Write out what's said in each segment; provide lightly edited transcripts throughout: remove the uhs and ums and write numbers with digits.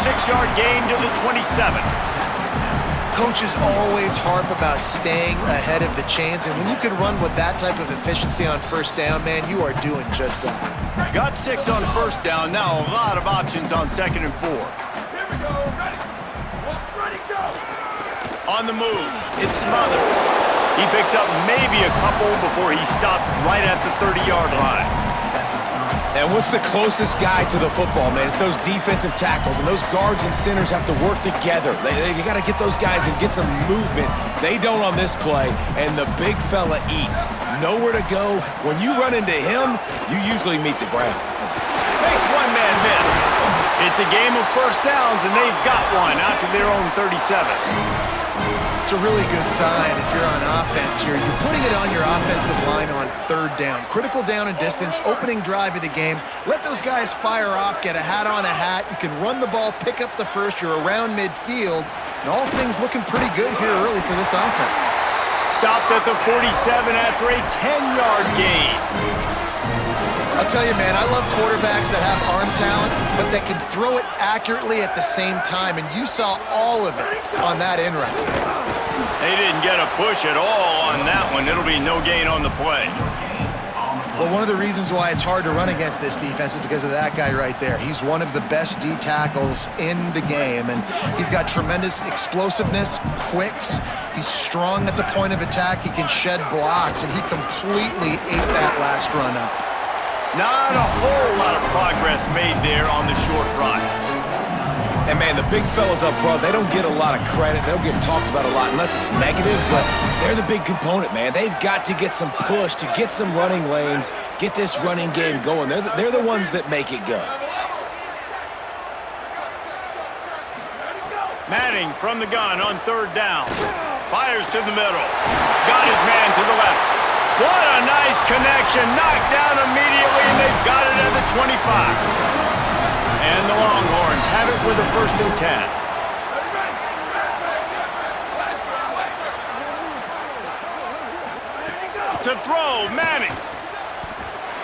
6-yard gain to the 27. Coaches always harp about staying ahead of the chains, and when you can run with that type of efficiency on first down, man, you are doing just that. Got 6 on first down. Now a lot of options on 2nd and 4. Here we go. Ready. Ready, go. On the move, it's Smothers. He picks up maybe a couple before he stopped right at the 30-yard line. And what's the closest guy to the football, man? It's those defensive tackles, and those guards and centers have to work together. You got to get those guys and get some movement. They don't on this play, and the big fella eats. Nowhere to go. When you run into him, you usually meet the ground. Makes one man miss. It's a game of first downs, and they've got one out to their own 37. It's a really good sign if you're on offense here. You're putting it on your offensive line on 3rd down. Critical down and distance, opening drive of the game. Let those guys fire off, get a hat on a hat. You can run the ball, pick up the first. You're around midfield. And all things looking pretty good here early for this offense. Stopped at the 47 after a 10-yard gain. I'll tell you, man, I love quarterbacks that have arm talent, but that can throw it accurately at the same time, and you saw all of it on that in route. They didn't get a push at all on that one. It'll be no gain on the play. Well, one of the reasons why it's hard to run against this defense is because of that guy right there. He's one of the best D tackles in the game, and he's got tremendous explosiveness, quicks. He's strong at the point of attack. He can shed blocks, and he completely ate that last run up. Not a whole lot of progress made there on the short run. And, man, the big fellas up front, they don't get a lot of credit. They don't get talked about a lot unless it's negative, but they're the big component, man. They've got to get some push, to get some running lanes, get this running game going. They're the ones that make it go. Manning from the gun on 3rd down. Fires to the middle. Got his man to the left. What a nice connection. Knocked down immediately, and they've got it at the 25. And the Longhorns have it with a 1st and 10. To throw, Manning.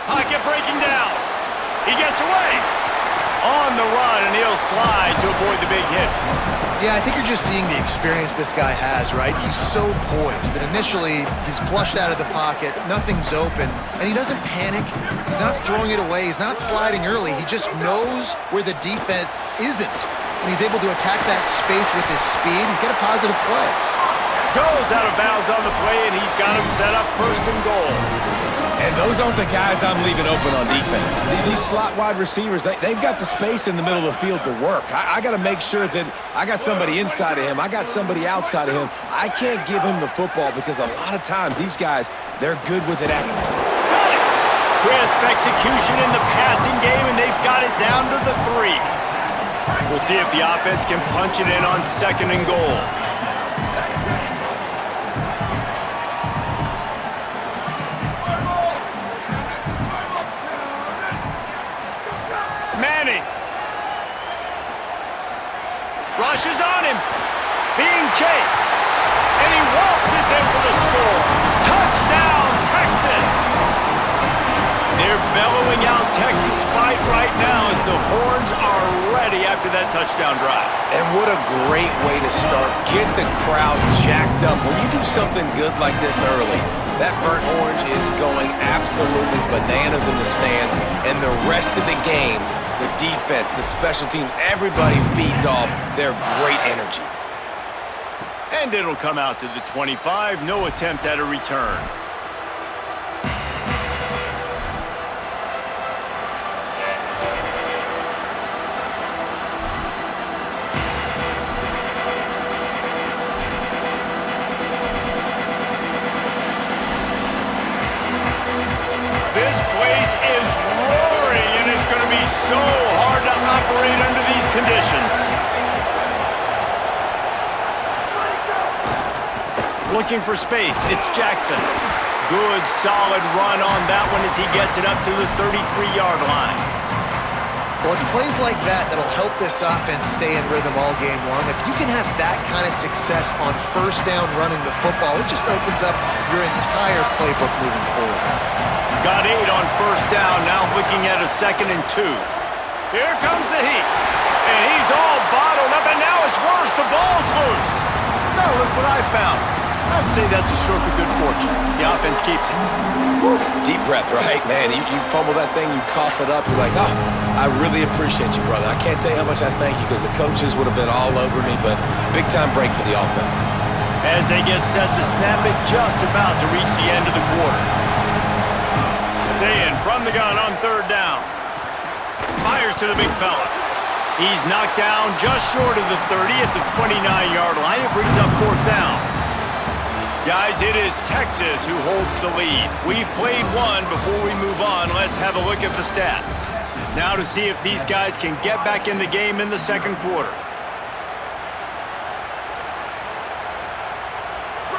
Pocket breaking down. He gets away. On the run, and he'll slide to avoid the big hit. Yeah, I think you're just seeing the experience this guy has, right? He's so poised that initially he's flushed out of the pocket, nothing's open, and he doesn't panic. He's not throwing it away. He's not sliding early. He just knows where the defense isn't, and he's able to attack that space with his speed and get a positive play. Goes out of bounds on the play, and he's got him set up 1st and goal. And those aren't the guys I'm leaving open on defense. These slot wide receivers, they've got the space in the middle of the field to work. I got to make sure that I got somebody inside of him. I got somebody outside of him. I can't give him the football because a lot of times these guys, they're good with it. Got it. Crisp execution in the passing game, and they've got it down to the 3. We'll see if the offense can punch it in on 2nd and goal. Manning. Rushes on him. Being chased. And he waltzes in for the score. Touchdown, Texas. They're bellowing out Texas fight right now as the Horns are ready after that touchdown drive. And what a great way to start. Get the crowd jacked up. When you do something good like this early, that burnt orange is going absolutely bananas in the stands. And the rest of the game, the defense, the special teams, everybody feeds off their great energy. And it'll come out to the 25. No attempt at a return. This place is roaring, and it's going to be so hard to operate under these conditions. Looking for space, it's Jackson. Good, solid run on that one as he gets it up to the 33-yard line. Well, it's plays like that that'll help this offense stay in rhythm all game long. If you can have that kind of success on first down running the football, it just opens up your entire playbook moving forward. Got 8 on first down, now looking at a 2nd and 2. Here comes the heat, and he's all by look what I found. I'd say that's a stroke of good fortune. The offense keeps it. Woo. Deep breath, right? Man, you fumble that thing, you cough it up, you're like, oh, I really appreciate you, brother. I can't tell you how much I thank you because the coaches would have been all over me, but big-time break for the offense. As they get set to snap it, just about to reach the end of the quarter. Zayin from the gun on third down. Fires to the big fella. He's knocked down just short of the 30 at the 29-yard line. It brings up fourth down. Guys, it is Texas who holds the lead. We've played one. Before we move on, let's have a look at the stats. Now to see if these guys can get back in the game in the second quarter.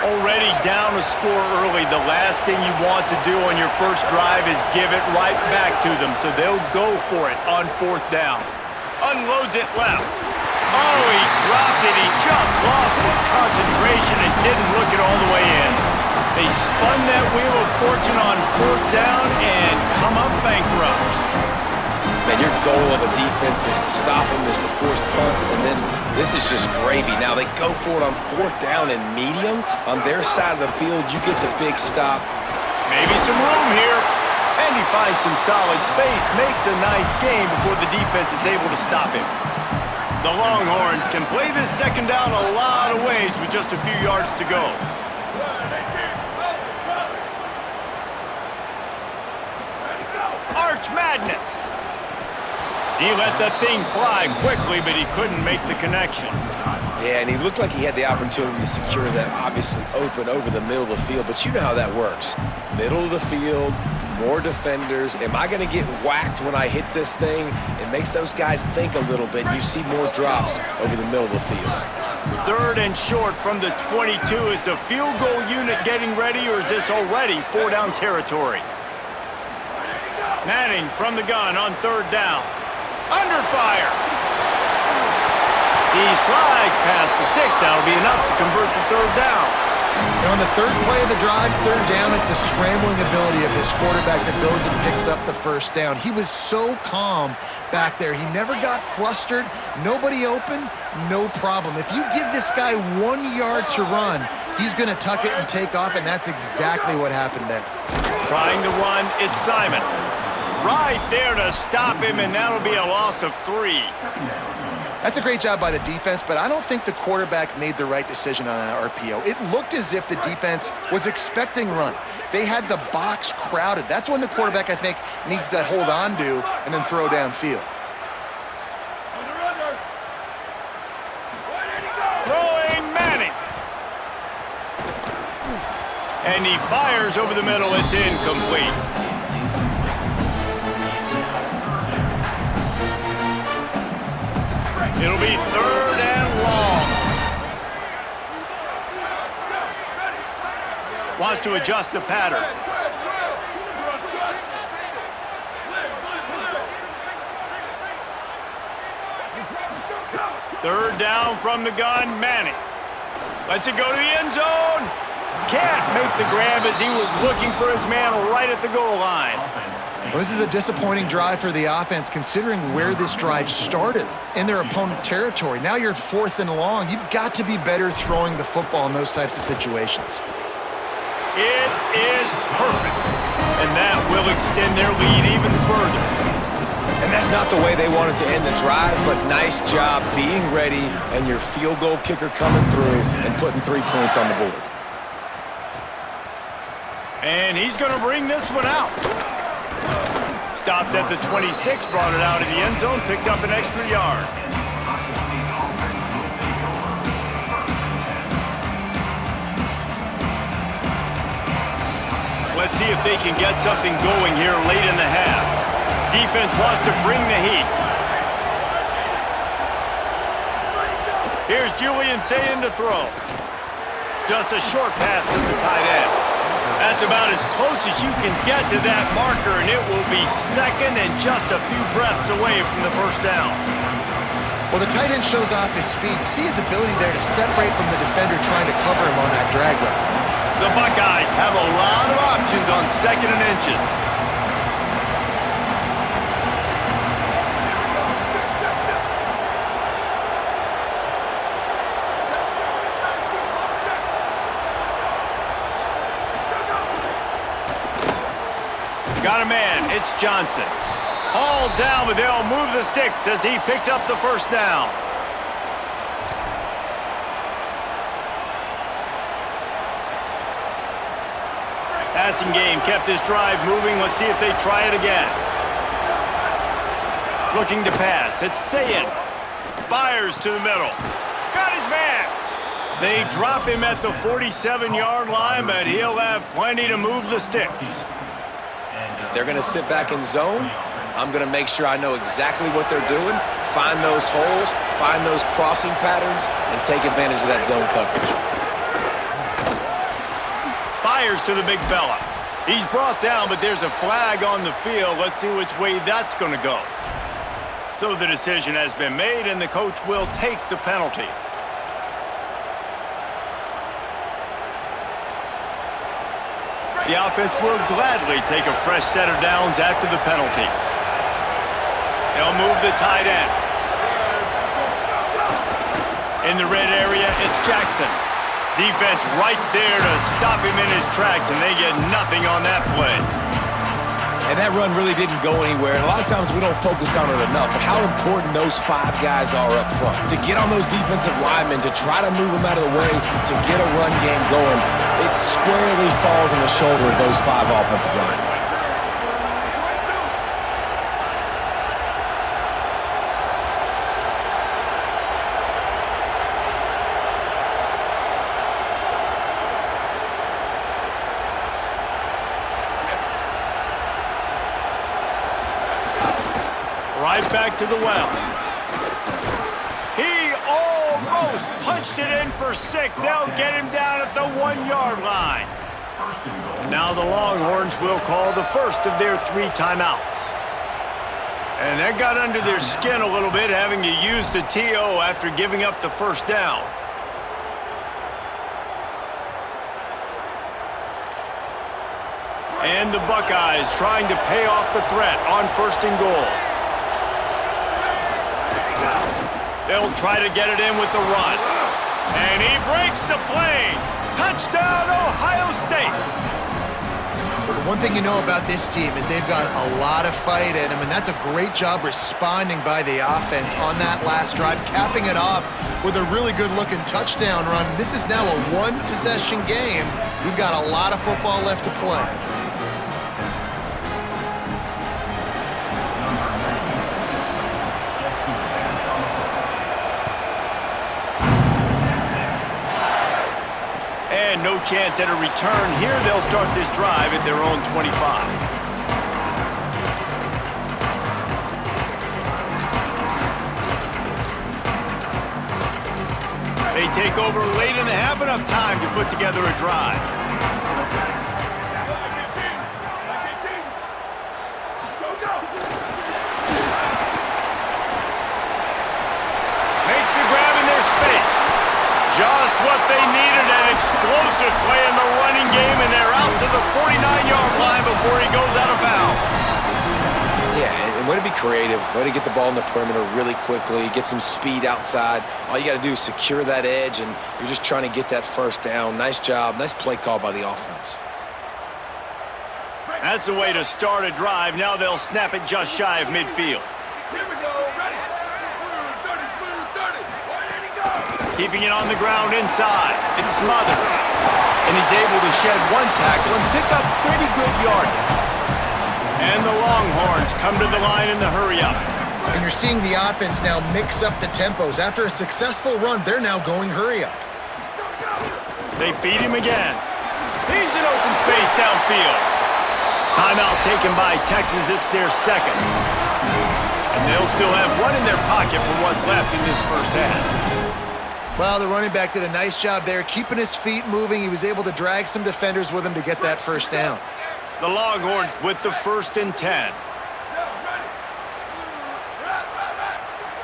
Already down a score early. The last thing you want to do on your first drive is give it right back to them, so they'll go for it on fourth down. Unloads it left. Oh, he dropped it. He just lost his concentration and didn't look it all the way in. They spun that wheel of fortune on fourth down and come up bankrupt. Man, your goal of a defense is to stop them, is to force punts, and then this is just gravy. Now they go for it on fourth down and medium. On their side of the field, you get the big stop. Maybe some room here. And he finds some solid space, makes a nice game before the defense is able to stop him. The Longhorns can play this second down a lot of ways with just a few yards to go. Arch Madness. He let that thing fly quickly, but he couldn't make the connection. Yeah, and he looked like he had the opportunity to secure that obviously open over the middle of the field, but you know how that works. Middle of the field, more defenders. Am I going to get whacked when I hit this thing? It makes those guys think a little bit. You see more drops over the middle of the field. Third and short from the 22. Is the field goal unit getting ready, or is this already four-down territory? Manning from the gun on third down. Under fire. He slides past the sticks. That'll be enough to convert the third down. And on the third play of the drive, third down, it's the scrambling ability of this quarterback that goes and picks up the first down. He was so calm back there. He never got flustered. Nobody open, no problem. If you give this guy 1 yard to run, he's going to tuck it and take off, and that's exactly what happened there. Trying to run, it's Simon. Right there to stop him, and that'll be a loss of 3. That's a great job by the defense, but I don't think the quarterback made the right decision on that RPO. It looked as if the defense was expecting run. They had the box crowded. That's when the quarterback, I think, needs to hold on to and then throw downfield. Throwing Manning. And he fires over the middle. It's incomplete. It'll be third and long. Wants to adjust the pattern. Third down from the gun, Manning. Lets it go to the end zone. Can't make the grab as he was looking for his man right at the goal line. Well, this is a disappointing drive for the offense, considering where this drive started in their opponent territory. Now you're at fourth and long. You've got to be better throwing the football in those types of situations. It is perfect, and that will extend their lead even further. And that's not the way they wanted to end the drive, but nice job being ready and your field goal kicker coming through and putting 3 points on the board. And he's going to bring this one out. Stopped at the 26, brought it out of the end zone, picked up an extra yard. Let's see if they can get something going here late in the half. Defense wants to bring the heat. Here's Julian Sayin to throw. Just a short pass to the tight end. That's about as close as you can get to that marker, and it will be second and just a few breaths away from the first down. Well, the tight end shows off his speed. You see his ability there to separate from the defender trying to cover him on that drag route. The Buckeyes have a lot of options on second and inches. Got a man. It's Johnson. Hauled down, but they'll move the sticks as he picks up the first down. Passing game kept this drive moving. Let's see if they try it again. Looking to pass. It's Sayin. Fires to the middle. Got his man. They drop him at the 47-yard line, but he'll have plenty to move the sticks. If they're going to sit back in zone, I'm going to make sure I know exactly what they're doing, find those holes, find those crossing patterns, and take advantage of that zone coverage. Fires to the big fella. He's brought down, but there's a flag on the field. Let's see which way that's going to go. So the decision has been made, and the coach will take the penalty. The offense will gladly take a fresh set of downs after the penalty. They'll move the tight end. In the red area, it's Jackson. Defense right there to stop him in his tracks, and they get nothing on that play. And that run really didn't go anywhere. And a lot of times we don't focus on it enough, but how important those 5 guys are up front. To get on those defensive linemen, to try to move them out of the way, to get a run game going, it squarely falls on the shoulder of those 5 offensive linemen. Right back to the well. He almost punched it in for 6. They'll get him down at the 1-yard line. Now the Longhorns will call the first of their 3 timeouts. And that got under their skin a little bit, having to use the TO after giving up the first down. And the Buckeyes trying to pay off the threat on 1st and goal. They'll try to get it in with the run. And he breaks the play. Touchdown, Ohio State. Well, the one thing you know about this team is they've got a lot of fight in them, and that's a great job responding by the offense on that last drive, capping it off with a really good-looking touchdown run. This is now a 1-possession game. We've got a lot of football left to play. And no chance at a return here. They'll start this drive at their own 25. They take over late in the half, enough time to put together a drive. Makes the grab in their space. Just what they needed, an explosive play in the running game, and they're out to the 49-yard line before he goes out of bounds. Yeah, and way to be creative, way to get the ball in the perimeter really quickly, get some speed outside. All you got to do is secure that edge, and you're just trying to get that first down. Nice job, nice play call by the offense. That's the way to start a drive. Now they'll snap it just shy of midfield. Here we go. Ready. Blue 30. Ready to go. Keeping it on the ground inside. It's Smothers. And he's able to shed 1 tackle and pick up pretty good yardage. And the Longhorns come to the line in the hurry-up. And you're seeing the offense now mix up the tempos. After a successful run, they're now going hurry-up. They feed him again. He's in open space downfield. Timeout taken by Texas. It's their second. And they'll still have 1 in their pocket for what's left in this first half. Well, the running back did a nice job there, keeping his feet moving. He was able to drag some defenders with him to get that first down. The Longhorns with the 1st and 10.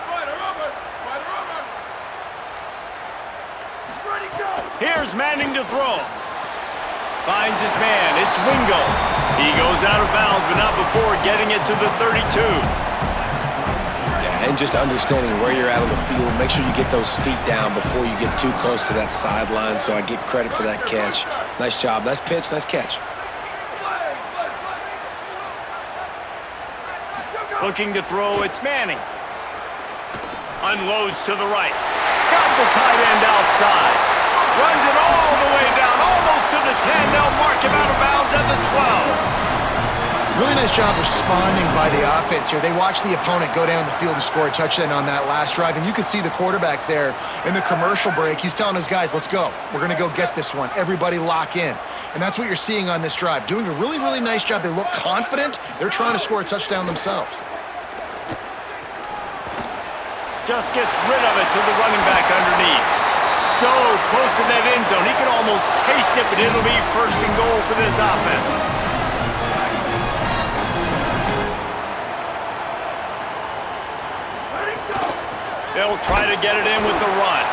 Spider over. Ready, go. Here's Manning to throw. Finds his man. It's Wingo. He goes out of bounds, but not before getting it to the 32. And just understanding where you're at on the field, make sure you get those feet down before you get too close to that sideline, so I get credit for that catch. Nice job, nice pitch, nice catch. Looking to throw, it's Manning. Unloads to the right. Got the tight end outside. Runs it all the way down, almost to the 10. They'll mark him out of bounds at the 12. Really nice job responding by the offense here. They watched the opponent go down the field and score a touchdown on that last drive, and you could see the quarterback there in the commercial break. He's telling his guys, let's go. We're going to go get this one. Everybody lock in. And that's what you're seeing on this drive. Doing a really, really nice job. They look confident. They're trying to score a touchdown themselves. Just gets rid of it to the running back underneath. So close to that end zone. He can almost taste it, but it'll be first and goal for this offense. They'll try to get it in with the run.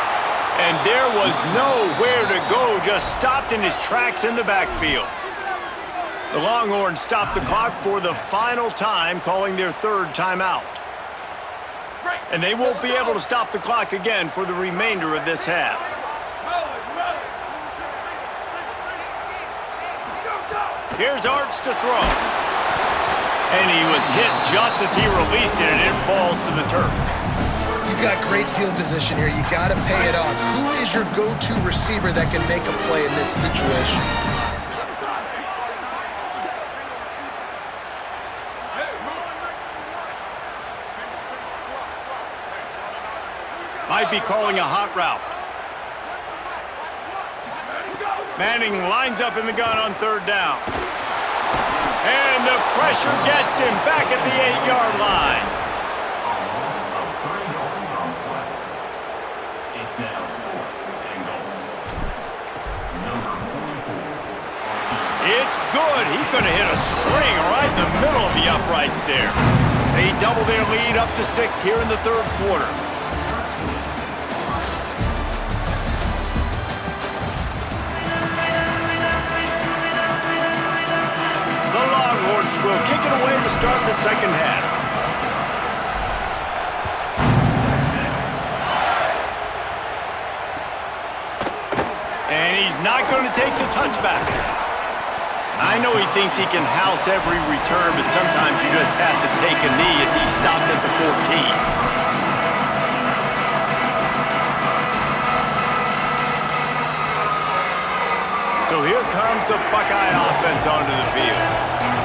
And there was nowhere to go, just stopped in his tracks in the backfield. The Longhorns stopped the clock for the final time, calling their third timeout. And they won't be able to stop the clock again for the remainder of this half. Here's Arts to throw. And he was hit just as he released it, and it falls to the turf. You've got great field position here. You got to pay it off. Who is your go-to receiver that can make a play in this situation? Might be calling a hot route. Manning lines up in the gun on third down. And the pressure gets him back at the 8-yard line. It's good. He could have hit a string right in the middle of the uprights there. They double their lead up to 6 here in the third quarter. The Longhorns will kick it away to start the second half. And he's not going to take the touchback. I know he thinks he can house every return, but sometimes you just have to take a knee as he stopped at the 14. So here comes the Buckeye offense onto the field.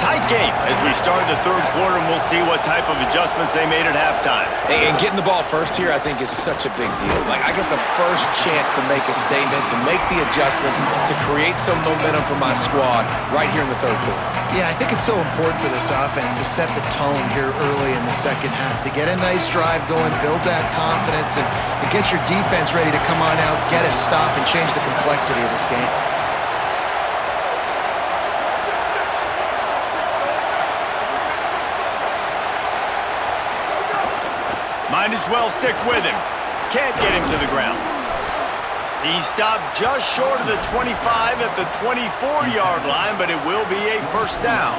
Tight game as we start the third quarter, and we'll see what type of adjustments they made at halftime. And getting the ball first here, I think, is such a big deal. Like, I get the first chance to make a statement, to make the adjustments, to create some momentum for my squad right here in the third quarter. Yeah, I think it's so important for this offense to set the tone here early in the second half, to get a nice drive going, build that confidence, and get your defense ready to come on out, get a stop, and change the complexity of this game. Might as well stick with him. Can't get him to the ground. He stopped just short of the 25 at the 24-yard line, but it will be a first down.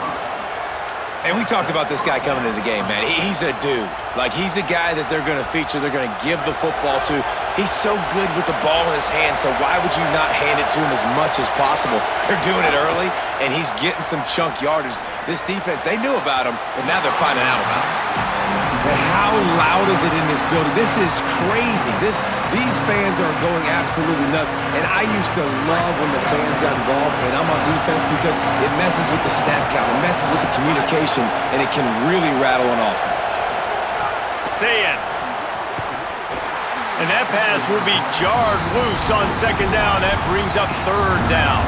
And we talked about this guy coming into the game, man. He's a dude. Like, he's a guy that they're going to feature, they're going to give the football to. He's so good with the ball in his hands, so why would you not hand it to him as much as possible? They're doing it early, and he's getting some chunk yardage. This defense, they knew about him, but now they're finding out about him. And how loud is it in this building? This is crazy. These fans are going absolutely nuts. And I used to love when the fans got involved, and I'm on defense because it messes with the snap count, it messes with the communication, and it can really rattle an offense. Say it. And that pass will be jarred loose on second down. That brings up third down.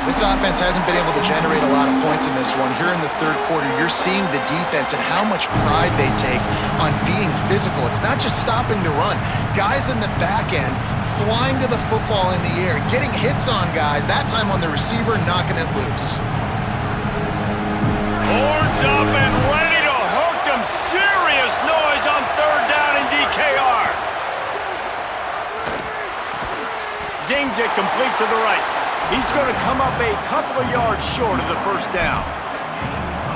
This offense hasn't been able to generate a lot of points in this one. Here in the third quarter, you're seeing the defense and how much pride they take on being physical. It's not just stopping the run. Guys in the back end flying to the football in the air, getting hits on guys, that time on the receiver, knocking it loose. Horns up and ready to hook them. Serious noise on third down in DKR. Zings it complete to the right. He's going to come up a couple of yards short of the first down.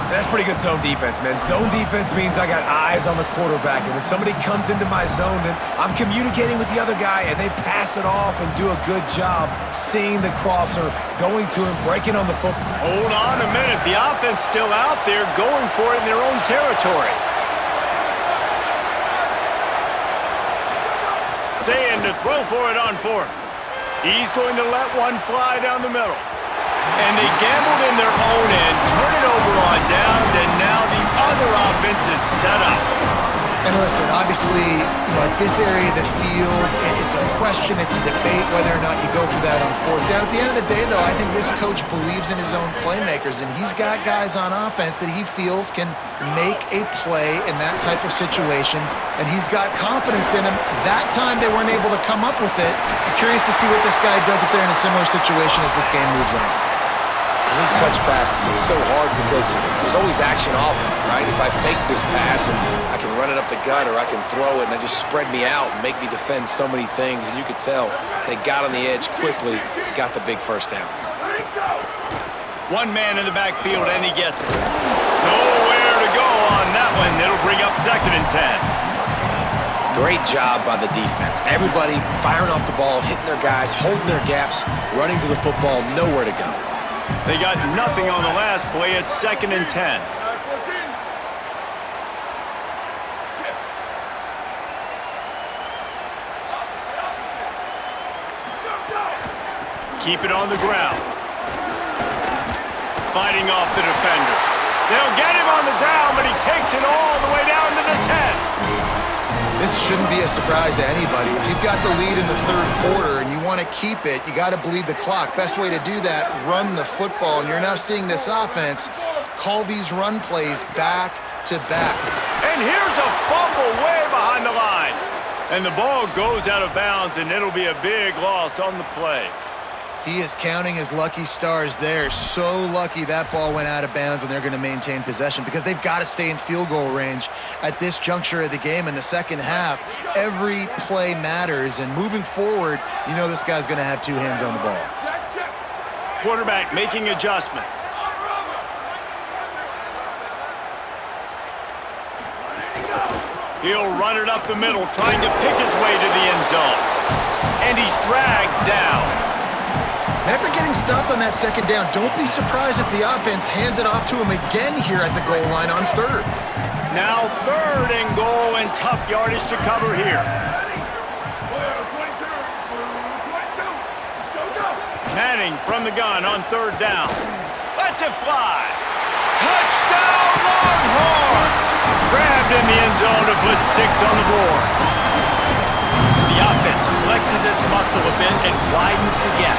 That's pretty good zone defense, man. Zone defense means I got eyes on the quarterback, and when somebody comes into my zone, then I'm communicating with the other guy, and they pass it off and do a good job seeing the crosser, going to him, breaking on the football. Hold on a minute. The offense still out there going for it in their own territory. Saying to throw for it on fourth. He's going to let one fly down the middle. And they gambled in their own end, turn it over on downs, and now the other offense is set up. And listen, obviously, at this area of the field, it's a question, it's a debate whether or not you go for that on fourth down. At the end of the day, though, I think this coach believes in his own playmakers, and he's got guys on offense that he feels can make a play in that type of situation, and he's got confidence in him. That time they weren't able to come up with it. I'm curious to see what this guy does if they're in a similar situation as this game moves on. And these touch passes, it's so hard because there's always action off of it, right? If I fake this pass and I can run it up the gut or I can throw it and they just spread me out and make me defend so many things, and you could tell they got on the edge quickly, got the big first down. One man in the backfield, and he gets it. Nowhere to go on that one. It'll bring up 2nd and 10. Great job by the defense. Everybody firing off the ball, hitting their guys, holding their gaps, running to the football, nowhere to go. They got nothing on the last play. It's 2nd and 10. Keep it on the ground. Fighting off the defender. They'll get him on the ground, but he takes it all the way down to the 10. This shouldn't be a surprise to anybody. If you've got the lead in the third quarter and you want to keep it, you got to bleed the clock. Best way to do that, run the football. And you're now seeing this offense call these run plays back to back. And here's a fumble way behind the line. And the ball goes out of bounds, and it'll be a big loss on the play. He is counting his lucky stars there. So lucky that ball went out of bounds, and they're going to maintain possession because they've got to stay in field goal range at this juncture of the game in the second half. Every play matters, and moving forward, you know this guy's going to have two hands on the ball. Quarterback making adjustments. He'll run it up the middle, trying to pick his way to the end zone. And he's dragged down. After getting stopped on that second down, don't be surprised if the offense hands it off to him again here at the goal line on third. Now 3rd and goal, and tough yardage to cover here. Manning from the gun on 3rd down. Lets it fly. Touchdown, Longhorns! Grabbed in the end zone to put 6 on the board. The offense flexes its muscle a bit and widens the gap.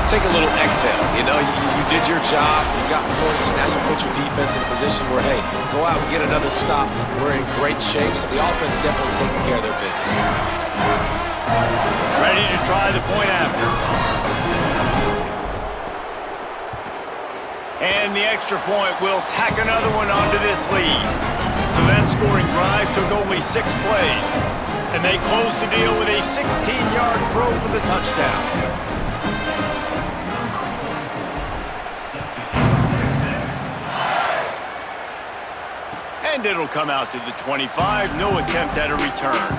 Take a little exhale. You know, you did your job, you got points, now you put your defense in a position where, hey, go out and get another stop. We're in great shape, so the offense definitely taking care of their business. Ready to try the point after. And the extra point will tack another one onto this lead. So that scoring drive took only 6 plays. And they close the deal with a 16-yard throw for the touchdown. And it'll come out to the 25. No attempt at a return.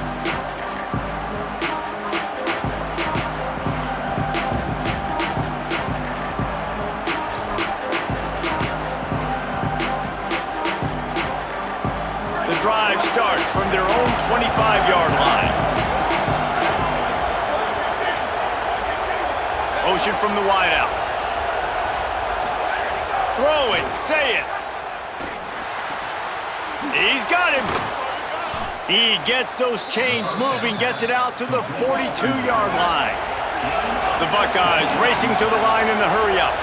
The drive starts from their own 25-yard line. Motion from the wideout. Throw it. Say it. He's got him. He gets those chains moving, gets it out to the 42-yard line. The Buckeyes racing to the line in the hurry-up.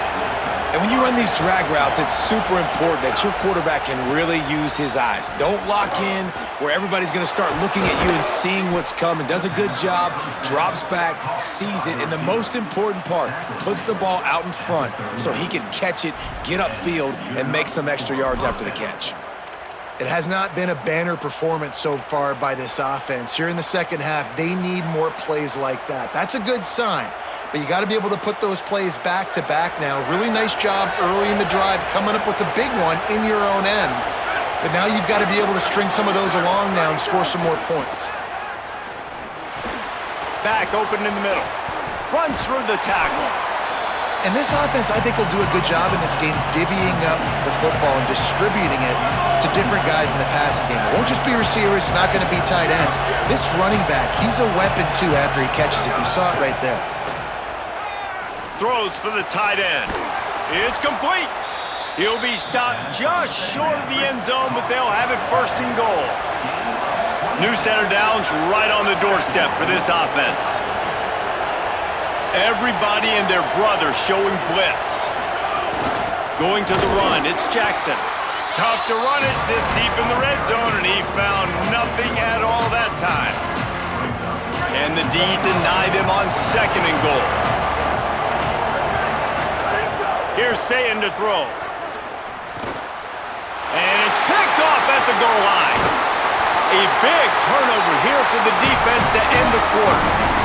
And when you run these drag routes, it's super important that your quarterback can really use his eyes. Don't lock in where everybody's going to start looking at you and seeing what's coming. Does a good job, drops back, sees it, and the most important part, puts the ball out in front so he can catch it, get upfield, and make some extra yards after the catch. It has not been a banner performance so far by this offense. Here in the second half, they need more plays like that. That's a good sign. but you got to be able to put those plays back to back now. Really nice job early in the drive coming up with a big one in your own end. But now you've got to be able to string some of those along now and score some more points. Back open in the middle. Runs through the tackle. And this offense, I think, will do a good job in this game divvying up the football and distributing it to different guys in the passing game. It won't just be receivers. It's not going to be tight ends. This running back, he's a weapon, too, after he catches it. You saw it right there. Throws for the tight end. It's complete. He'll be stopped just short of the end zone, but they'll have it first and goal. New center down's right on the doorstep for this offense. Everybody and their brother showing blitz. Going to the run, it's Jackson. Tough to run it this deep in the red zone, and he found nothing at all that time. Can the D deny them on second and goal? Here's Sayin to throw. And it's picked off at the goal line. A big turnover here for the defense to end the quarter.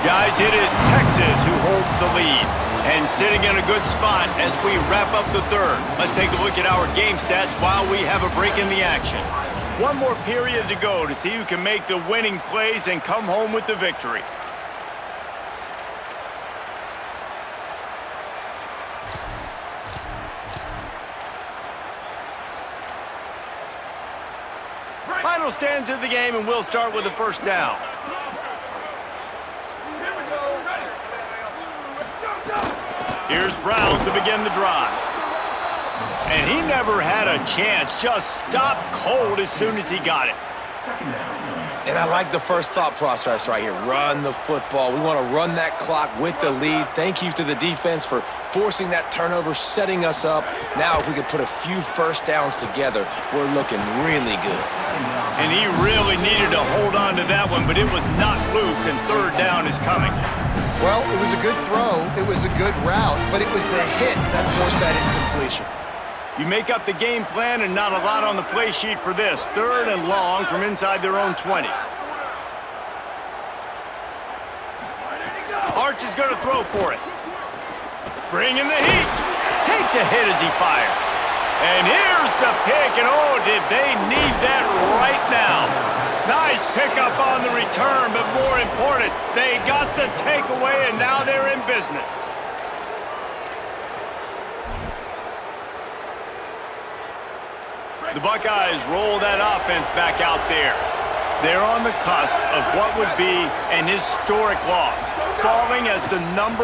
Guys, it is Texas who holds the lead and sitting in a good spot as we wrap up the third. Let's take a look at our game stats while we have a break in the action. One more period to go to see who can make the winning plays and come home with the victory. Final stanza of the game, and we'll start with the first down. Here's Brown to begin the drive. And he never had a chance, just stopped cold as soon as he got it. And I like the first thought process right here. Run the football. We want to run that clock with the lead. Thank you to the defense for forcing that turnover, setting us up. Now if we could put a few first downs together, we're looking really good. And he really needed to hold on to that one, but it was not loose, and third down is coming. Well, it was a good throw. It was a good route, but it was the hit that forced that incompletion. You make up the game plan and not a lot on the play sheet for this. Third and long from inside their own 20. Arch is going to throw for it. Bringing the heat. Takes a hit as he fires. And here's the pick, and oh, did they need that right now. Nice pickup on the return, but more important, they got the takeaway, and now they're in business. The Buckeyes roll that offense back out there. They're on the cusp of what would be an historic loss, falling as the #1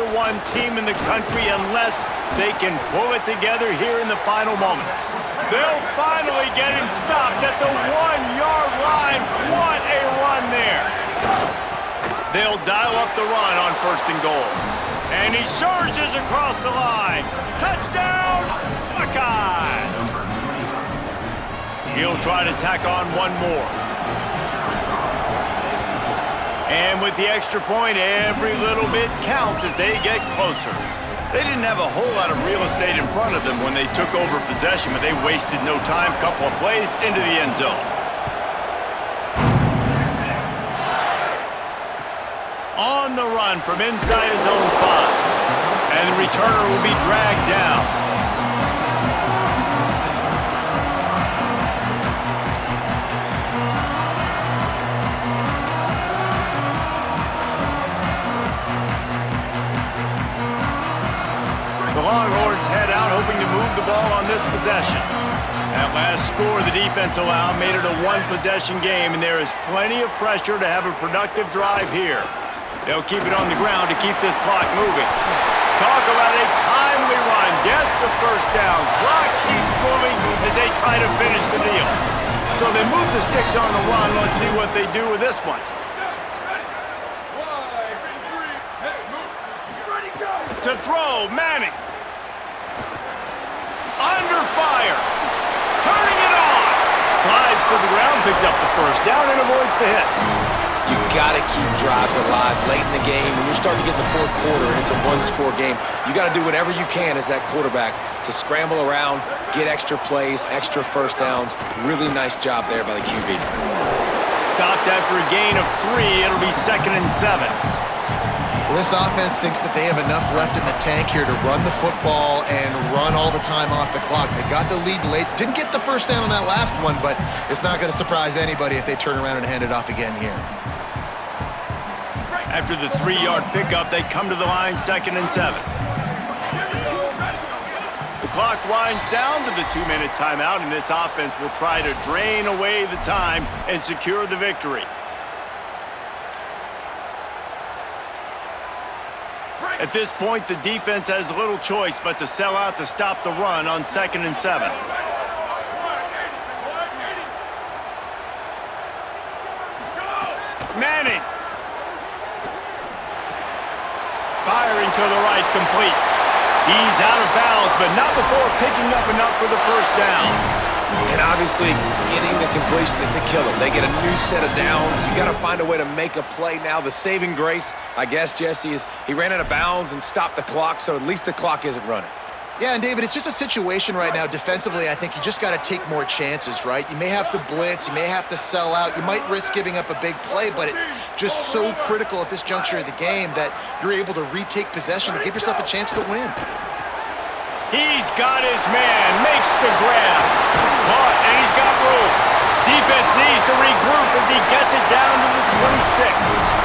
team in the country unless they can pull it together here in the final moments. They'll finally get him stopped at the 1-yard line. What a run there. They'll dial up the run on first and goal. And he surges across the line. Touchdown, Buckeyes! He'll try to tack on one more. And with the extra point, every little bit counts as they get closer. They didn't have a whole lot of real estate in front of them when they took over possession, but they wasted no time. Couple of plays into the end zone. On the run from inside his own 5. And the returner will be dragged down. The Longhorns head out, hoping to move the ball on this possession. That last score the defense allowed made it a one-possession game, and there is plenty of pressure to have a productive drive here. They'll keep it on the ground to keep this clock moving. Talk about a timely run. Gets the first down. Clock keeps moving as they try to finish the deal. So they move the sticks on the run. Let's see what they do with this one. To throw, Manning. Under fire. Turning it on. Slides to the ground, picks up the first down, and avoids the hit. You got to keep drives alive late in the game. When you're starting to get in the fourth quarter and it's a one-score game, you got to do whatever you can as that quarterback to scramble around, get extra plays, extra first downs. Really nice job there by the QB. Stopped after a gain of 3. It'll be 2nd and 7. Well, this offense thinks that they have enough left in the tank here to run the football and run all the time off the clock. They got the lead late. Didn't get the first down on that last one, but it's not going to surprise anybody if they turn around and hand it off again here. After the 3-yard pickup, they come to the line, 2nd and 7. The clock winds down to the 2-minute timeout, and this offense will try to drain away the time and secure the victory. At this point, the defense has little choice but to sell out to stop the run on 2nd and 7. Manning. Firing to the right, complete. He's out of bounds, but not before picking up enough for the first down. And obviously, getting the completion, it's a killer. They get a new set of downs. You got to find a way to make a play now. The saving grace, I guess, Jesse, is he ran out of bounds and stopped the clock, so at least the clock isn't running. Yeah, and David, it's just a situation right now defensively. I think you just got to take more chances, right? You may have to blitz, you may have to sell out, you might risk giving up a big play, but it's just so critical at this juncture of the game that you're able to retake possession to give yourself a chance to win. He's got his man, makes the grab. Caught, and he's got room. Defense needs to regroup as he gets it down to the 26.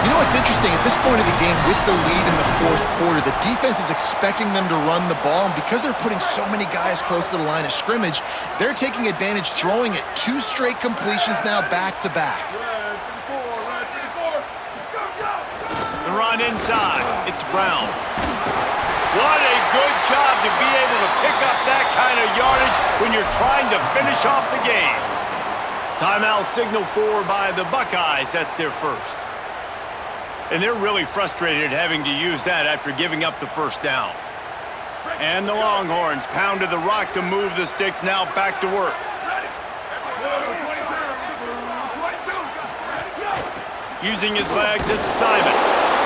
You know what's interesting? At this point of the game, with the lead in the fourth quarter, the defense is expecting them to run the ball, and because they're putting so many guys close to the line of scrimmage, they're taking advantage, throwing it 2 straight completions now back-to-back. The run inside. It's Brown. What a good job to be able to pick up that kind of yardage when you're trying to finish off the game. Timeout signal for by the Buckeyes. That's their first. And they're really frustrated having to use that after giving up the first down. And the Longhorns pounded the rock to move the sticks, now back to work. Using his legs, it's Simon.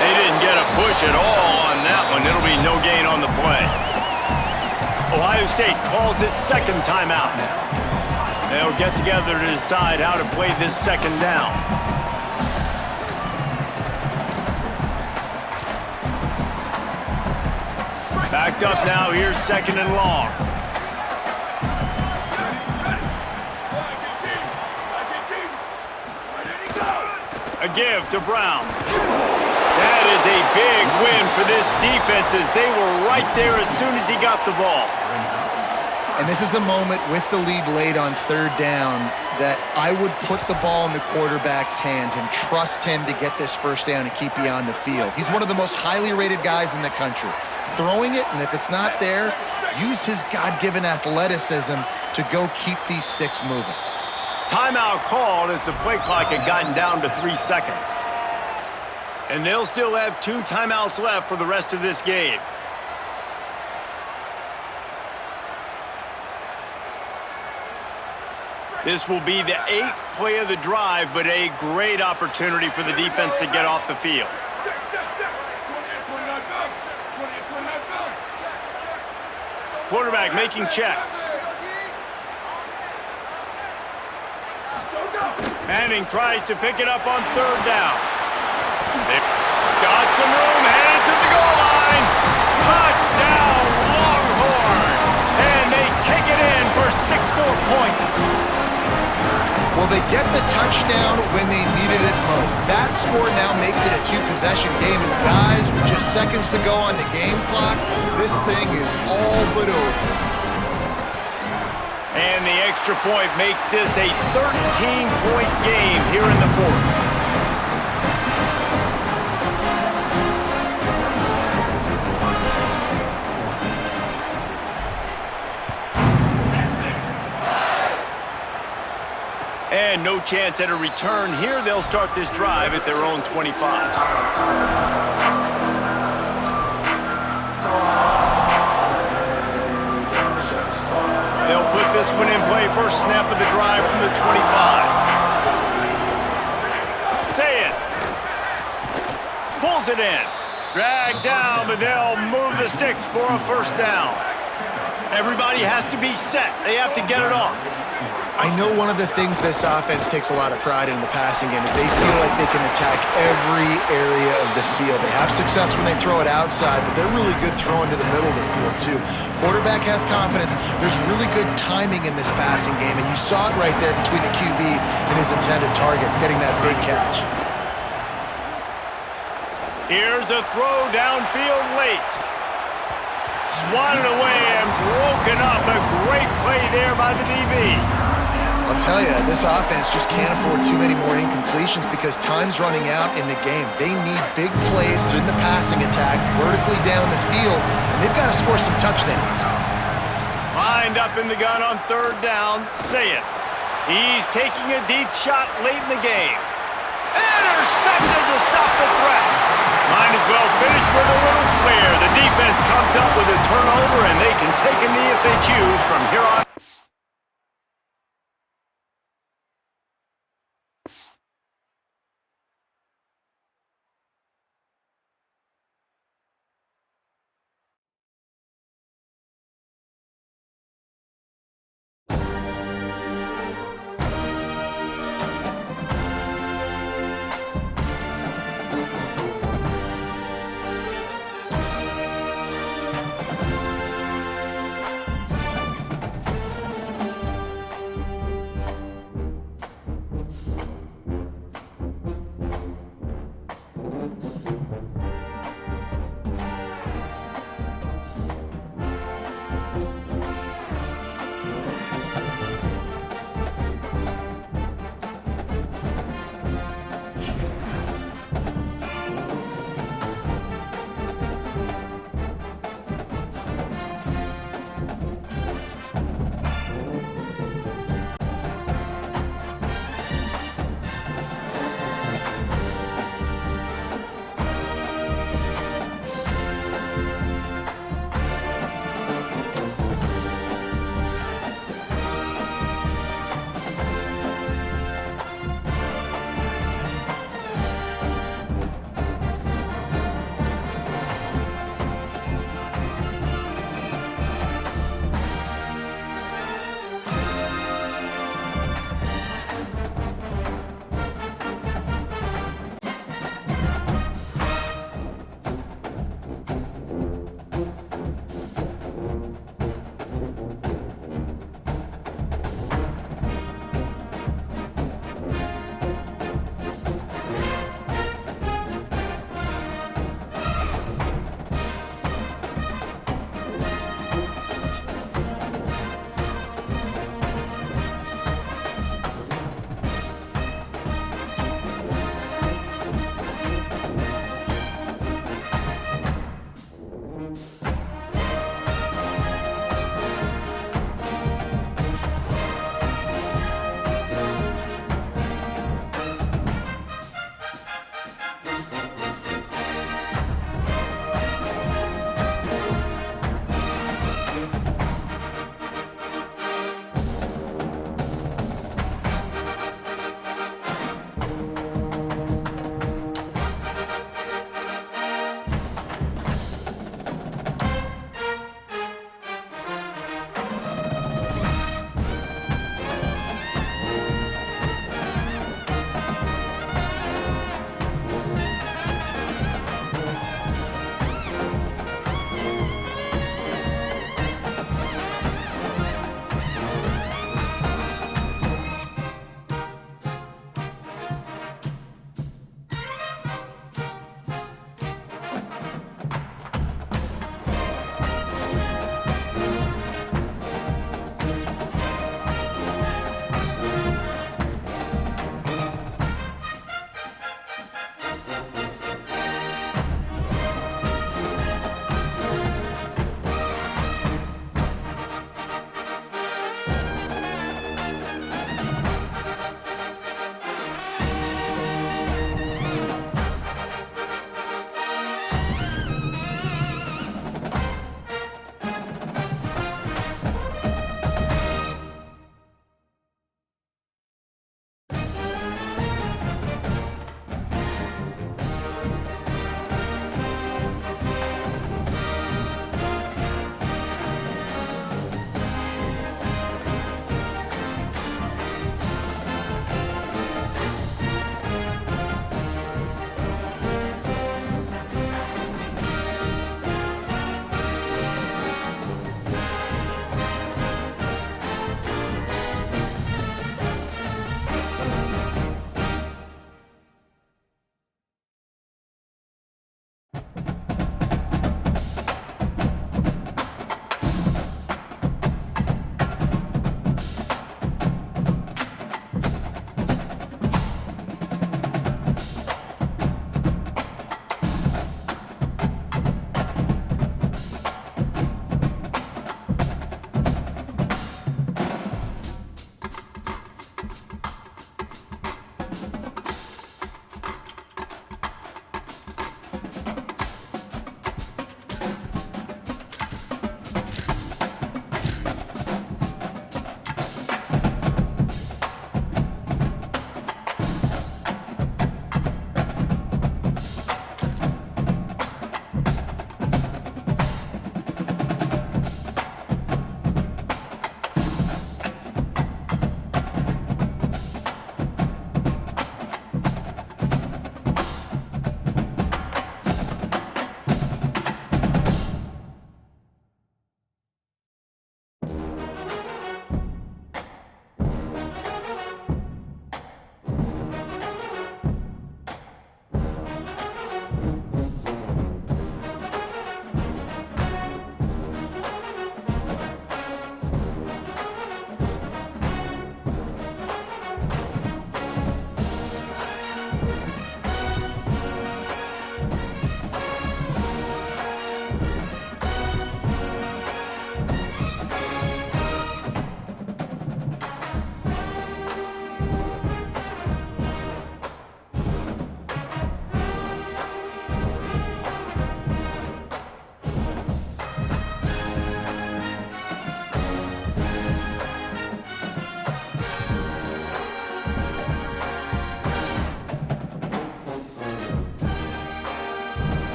They didn't get a push at all on that one. It'll be no gain on the play. Ohio State calls its second timeout. They'll get together to decide how to play this second down. Backed up now, here's 2nd and long. A give to Brown. That is a big win for this defense as they were right there as soon as he got the ball. And this is a moment with the lead late on 3rd down that I would put the ball in the quarterback's hands and trust him to get this first down and keep you on the field. He's one of the most highly rated guys in the country. Throwing it, and if it's not there, use his God-given athleticism to go keep these sticks moving. Timeout called as the play clock had gotten down to 3 seconds. And they'll still have 2 timeouts left for the rest of this game. This will be the 8th play of the drive, but a great opportunity for the defense to get off the field. Quarterback making checks. Manning tries to pick it up on 3rd down. They've got some room, headed to the goal line. Touchdown, Longhorn! And they take it in for 6 more points. Well, they get the touchdown when they needed it most. That score now makes it a 2-possession game. And guys, with just seconds to go on the game clock, this thing is all but over. And the extra point makes this a 13-point game here in the 4th. And no chance at a return here. They'll start this drive at their own 25. They'll put this one in play. First snap of the drive from the 25. Say it. Pulls it in. Dragged down, but they'll move the sticks for a first down. Everybody has to be set. They have to get it off. I know one of the things this offense takes a lot of pride in the passing game is they feel like they can attack every area of the field. They have success when they throw it outside, but they're really good throwing to the middle of the field too. Quarterback has confidence. There's really good timing in this passing game, and you saw it right there between the QB and his intended target, getting that big catch. Here's a throw downfield late. Swatted away and broken up. A great play there by the DB. I'll tell you, this offense just can't afford too many more incompletions because time's running out in the game. They need big plays through the passing attack, vertically down the field, and they've got to score some touchdowns. Lined up in the gun on third down. Say it. He's taking a deep shot late in the game. Intercepted to stop the threat. Might as well finish with a little flair. The defense comes up with a turnover, and they can take a knee if they choose from here on.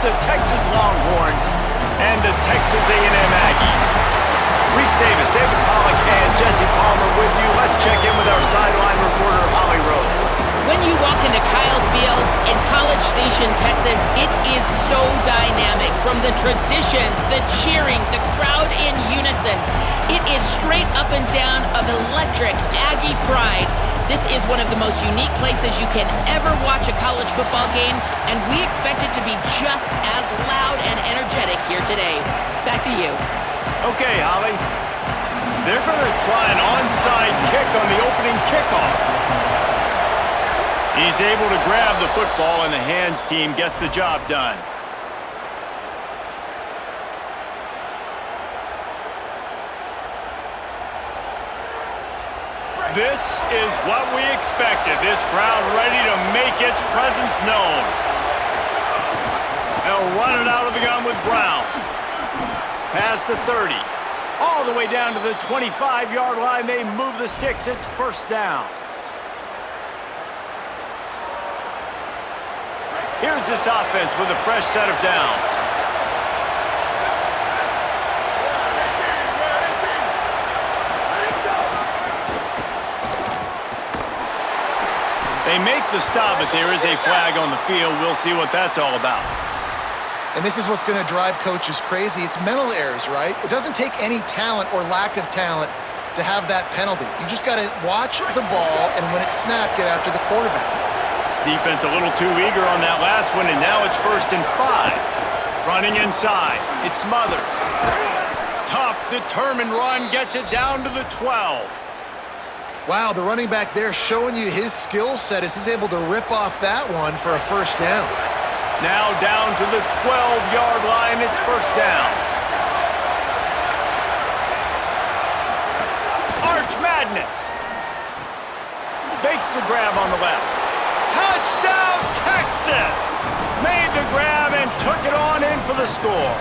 the Texas Longhorns and the Texas A&M Aggies. Reese Davis, David Pollack, and Jesse Palmer with you. Let's check in with our sideline reporter, Holly Rowe. When you walk into Kyle Field in College Station, Texas, it is so dynamic. From the traditions, the cheering, the crowd in unison. It is straight up and down of electric Aggie pride. This is one of the most unique places you can ever watch a college football game, and we expect it to be just as loud and energetic here today. Back to you. Okay, Holly. They're going to try an onside kick on the opening kickoff. He's able to grab the football, and the hands team gets the job done. This is what we expected. This crowd ready to make its presence known. They'll run it out of the gun with Brown. Past the 30. All the way down to the 25-yard line. They move the sticks. It's first down. Here's this offense with a fresh set of downs. They make the stop, but there is a flag on the field. We'll see what that's all about. And this is what's going to drive coaches crazy. It's mental errors, right? It doesn't take any talent or lack of talent to have that penalty. You just got to watch the ball, and when it's snapped, get after the quarterback. Defense a little too eager on that last one, and now it's 1st and 5. Running inside. It smothers. Tough, determined run gets it down to the 12. Wow, the running back there showing you his skill set as he's able to rip off that one for a first down. Now down to the 12-yard line. It's first down. Arch Madness. Makes the grab on the left. Touchdown, Texas! Made the grab and took it on in for the score.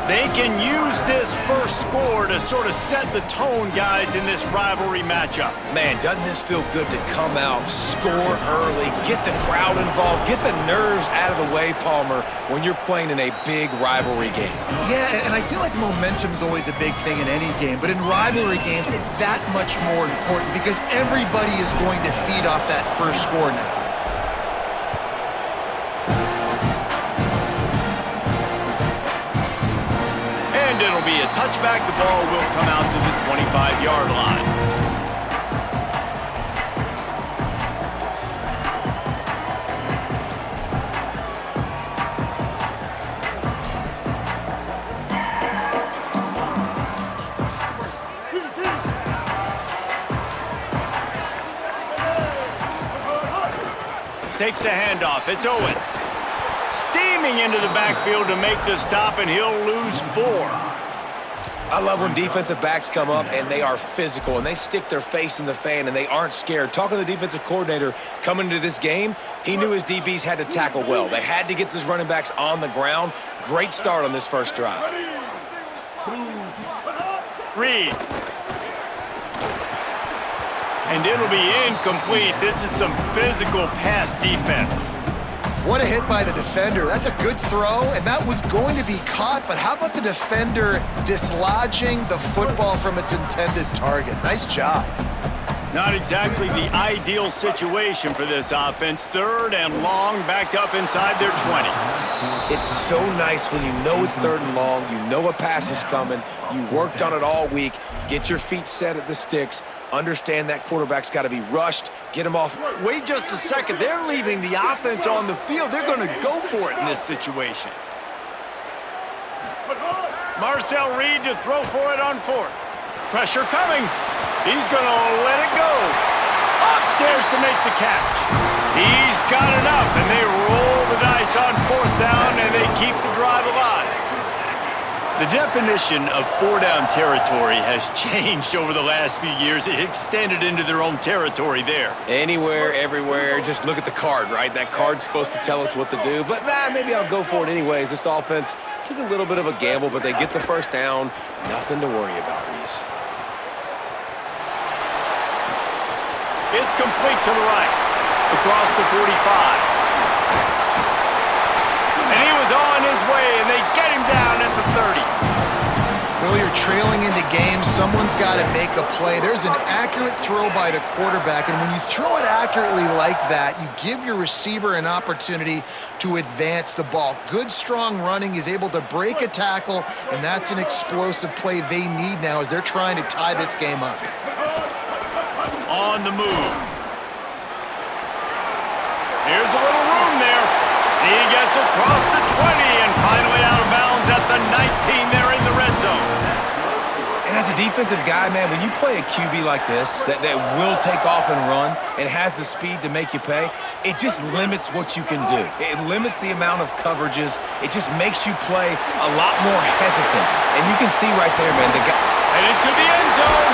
They can use this first score to sort of set the tone, guys, in this rivalry matchup. Man, doesn't this feel good to come out, score early, get the crowd involved, get the nerves out of the way, Palmer, when you're playing in a big rivalry game? Yeah, and I feel like momentum's always a big thing in any game, but in rivalry games, it's that much more important because everybody is going to feed off that first score now. And it'll be a touchback. The ball will come out to the 25-yard line. Takes the handoff. It's Owens. Steaming into the backfield to make the stop, and he'll lose 4. I love when defensive backs come up and they are physical and they stick their face in the fan and they aren't scared. Talking to the defensive coordinator coming into this game, he knew his DBs had to tackle well. They had to get these running backs on the ground. Great start on this first drive. Reed. And it'll be incomplete. This is some physical pass defense. What a hit by the defender. That's a good throw, and that was going to be caught, but how about the defender dislodging the football from its intended target? Nice job. Not exactly the ideal situation for this offense. 3rd and long, back up inside their 20. It's so nice when you know it's 3rd and long, you know a pass is coming, you worked on it all week, get your feet set at the sticks, understand that quarterback's got to be rushed, get him off. Wait just a second. They're leaving the offense on the field. They're going to go for it in this situation. Marcel Reed to throw for it on 4th. Pressure coming. He's going to let it go. Upstairs to make the catch. He's got enough, and they roll the dice on 4th down, and they keep the drive alive. The definition of 4-down territory has changed over the last few years. It extended into their own territory there. Anywhere, everywhere, just look at the card, right? That card's supposed to tell us what to do, but maybe I'll go for it anyways. This offense took a little bit of a gamble, but they get the first down. Nothing to worry about, Reese. It's complete to the right, across the 45. trailing into games, someone's got to make a play. There's an accurate throw by the quarterback, and when you throw it accurately like that, you give your receiver an opportunity to advance the ball. Good, strong running. He's able to break a tackle, and that's an explosive play they need now as they're trying to tie this game up. On the move. Here's a little room there. He gets across the 20 and finally out of bounds at the 19 there in the red zone. And as a defensive guy, man, when you play a QB like this that will take off and run and has the speed to make you pay, it just limits what you can do. It limits the amount of coverages. It just makes you play a lot more hesitant. And you can see right there, man, the guy Headed to the end zone,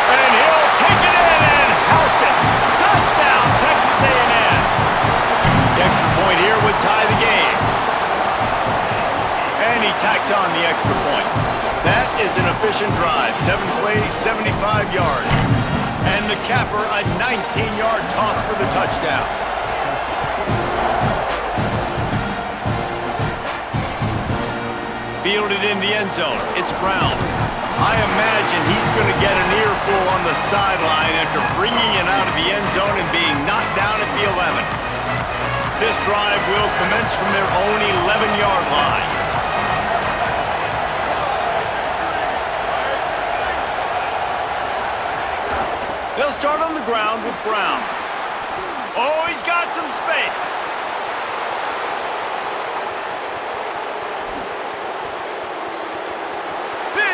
and he'll take it in and house it. Touchdown, Texas A&M. The extra point here would tie the game. And he tacks on the extra point. That is an efficient drive. 7 plays, 75 yards. And the capper, a 19-yard toss for the touchdown. Fielded in the end zone. It's Brown. I imagine he's going to get an earful on the sideline after bringing it out of the end zone and being knocked down at the 11. This drive will commence from their own 11-yard line. They'll start on the ground with Brown. Oh, he's got some space.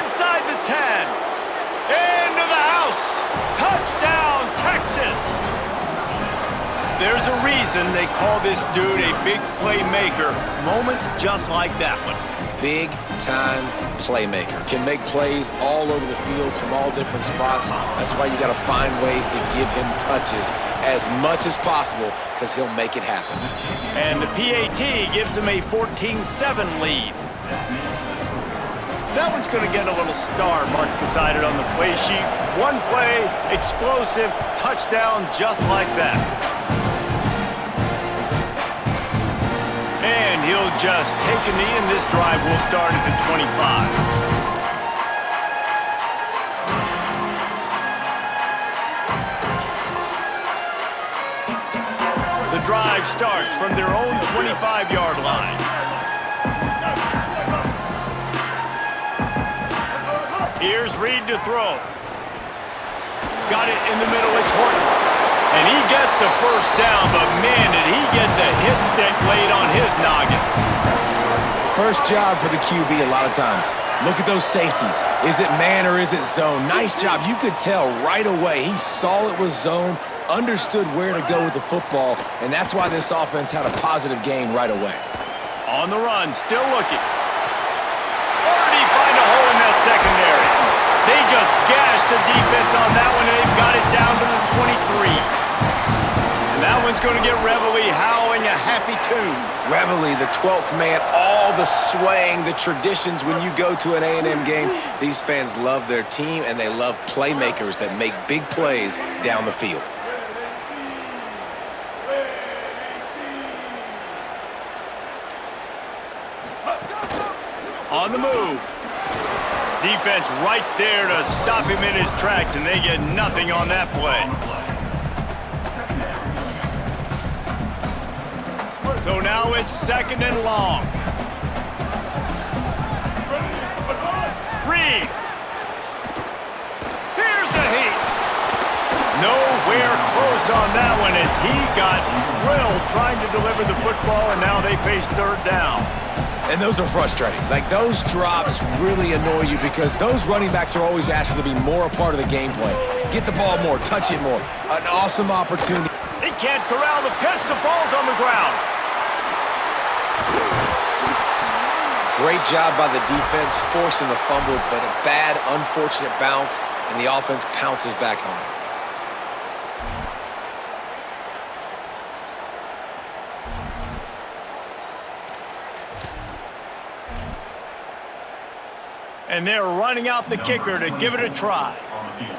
Inside the 10. Into the house. Touchdown, Texas. There's a reason they call this dude a big playmaker. Moments just like that one. big-time playmaker. Can make plays all over the field from all different spots. That's why you got to find ways to give him touches as much as possible because he'll make it happen. And the PAT gives him a 14-7 lead. That one's going to get a little star marked beside it on the play sheet. One play, explosive, touchdown just like that. And he'll just take a knee, and this drive will start at the 25. The drive starts from their own 25-yard line. Here's Reed to throw. Got it in the middle, it's Horton. And he gets the first down, but man, did he get the hit stick laid on his noggin. First job for the QB a lot of times. Look at those safeties. Is it man or is it zone? Nice job. You could tell right away. He saw it was zone, understood where to go with the football, and that's why this offense had a positive gain right away. On the run, still looking. Already find a hole in that secondary. They just gashed the defense on that one, and they've got it down to the 23. And that one's going to get Reveille howling a happy tune. Reveille, the 12th man, all the swaying, the traditions when you go to an A&M game. These fans love their team, and they love playmakers that make big plays down the field. On the move. Defense right there to stop him in his tracks, and they get nothing on that play. So now it's second and long. Reed. Here's a heat. Nowhere close on that one as he got drilled trying to deliver the football, and now they face third down. And those are frustrating. Like, those drops really annoy you because those running backs are always asking to be more a part of the game plan. Get the ball more, touch it more. An awesome opportunity. They can't corral the pitch. The ball's on the ground. Great job by the defense, forcing the fumble, but a bad, unfortunate bounce, and the offense pounces back on it. And they're running out the kicker to give it a try.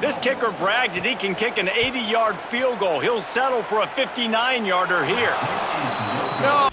This kicker brags that he can kick an 80-yard field goal. He'll settle for a 59-yarder here. No.